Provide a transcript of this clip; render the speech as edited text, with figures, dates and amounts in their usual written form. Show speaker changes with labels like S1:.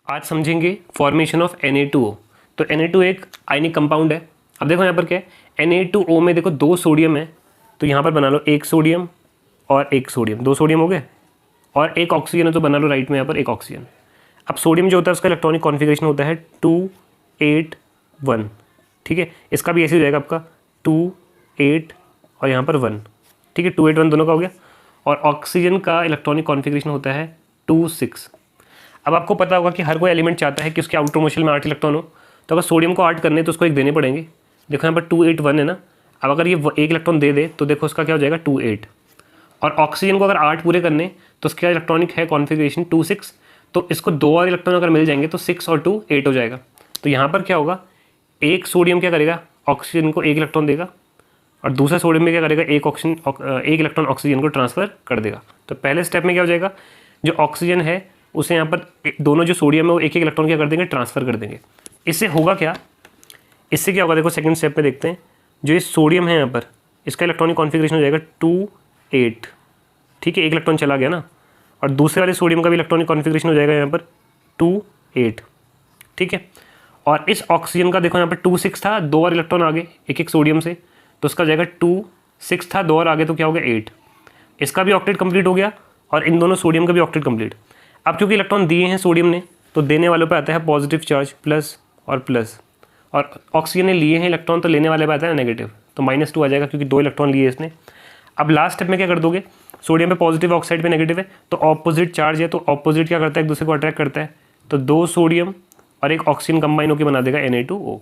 S1: आज समझेंगे formation of Na2O। तो Na2 एक आयनिक कंपाउंड है। अब देखो यहाँ पर क्या है, Na2O में देखो दो सोडियम है, तो यहाँ पर बना लो एक सोडियम और एक सोडियम, दो सोडियम हो गए, और एक ऑक्सीजन है तो बना लो राइट में यहाँ पर एक ऑक्सीजन। अब सोडियम जो होता है उसका इलेक्ट्रॉनिक कॉन्फ़िगरेशन होता है 281, ठीक है। इसका भी ऐसे हो जाएगा आपका 2 8 और यहाँ पर 1, ठीक है, 2 8 1 दोनों का हो गया। और ऑक्सीजन का इलेक्ट्रॉनिक कॉन्फ़िगरेशन होता है 2 6। अब आपको पता होगा कि हर कोई एलिमेंट चाहता है कि उसके आउटर मोशन में 8 इलेक्ट्रॉन हो, तो अगर सोडियम को 8 करने तो उसको एक देने पड़ेंगे। देखो यहाँ पर 2 8 1 है ना, अब अगर ये एक इलेक्ट्रॉन दे दे तो देखो उसका क्या हो जाएगा 2 8। और ऑक्सीजन को अगर 8 पूरे करने तो उसका इलेक्ट्रॉनिक है कॉन्फ़िगरेशन 2 6, तो इसको 2 और इलेक्ट्रॉन अगर मिल जाएंगे तो 6 और 2 8 हो जाएगा। तो यहाँ पर क्या होगा, एक सोडियम क्या करेगा, ऑक्सीजन को एक इलेक्ट्रॉन देगा, और दूसरा सोडियम में क्या करेगा, एक इलेक्ट्रॉन ऑक्सीजन को ट्रांसफ़र कर देगा। तो पहले स्टेप में क्या हो जाएगा, जो ऑक्सीजन है उसे यहाँ पर दोनों जो सोडियम है वो एक एक इलेक्ट्रॉन क्या कर देंगे, ट्रांसफ़र कर देंगे। इससे होगा क्या, इससे क्या होगा देखो सेकंड स्टेप में देखते हैं। जो ये सोडियम है यहाँ पर इसका इलेक्ट्रॉनिक कॉन्फ़िगरेशन हो जाएगा 2 8, ठीक है, एक इलेक्ट्रॉन चला गया ना। और दूसरे वाले सोडियम का भी इलेक्ट्रॉनिक कॉन्फ़िगरेशन हो जाएगा यहाँ पर 2 8, ठीक है। और इस ऑक्सीजन का देखो यहाँ पर 2 6 था, 2 और इलेक्ट्रॉन आगे एक एक सोडियम से, तो उसका जाएगा 2 6 था, 2 और आगे तो क्या हो गया 8। इसका भी ऑक्टेट कंप्लीट हो गया और इन दोनों सोडियम का भी ऑक्टेट कंप्लीट। अब क्योंकि इलेक्ट्रॉन दिए हैं सोडियम ने, तो देने वालों पे आता है पॉजिटिव चार्ज प्लस और प्लस, और ऑक्सीजन ने लिए हैं इलेक्ट्रॉन तो लेने वाले पे आता है नेगेटिव, तो -2 आ जाएगा क्योंकि 2 इलेक्ट्रॉन लिए इसने। अब लास्ट स्टेप में क्या कर दोगे, सोडियम पे पॉजिटिव ऑक्साइड पे नेगेटिव है, तो ऑपोजिट चार्ज है, तो ऑपोजिट क्या करता है, एक दूसरे को अट्रैक्ट करता है, तो 2 सोडियम और एक ऑक्सीजन कंबाइन होकर बना देगा Na2O।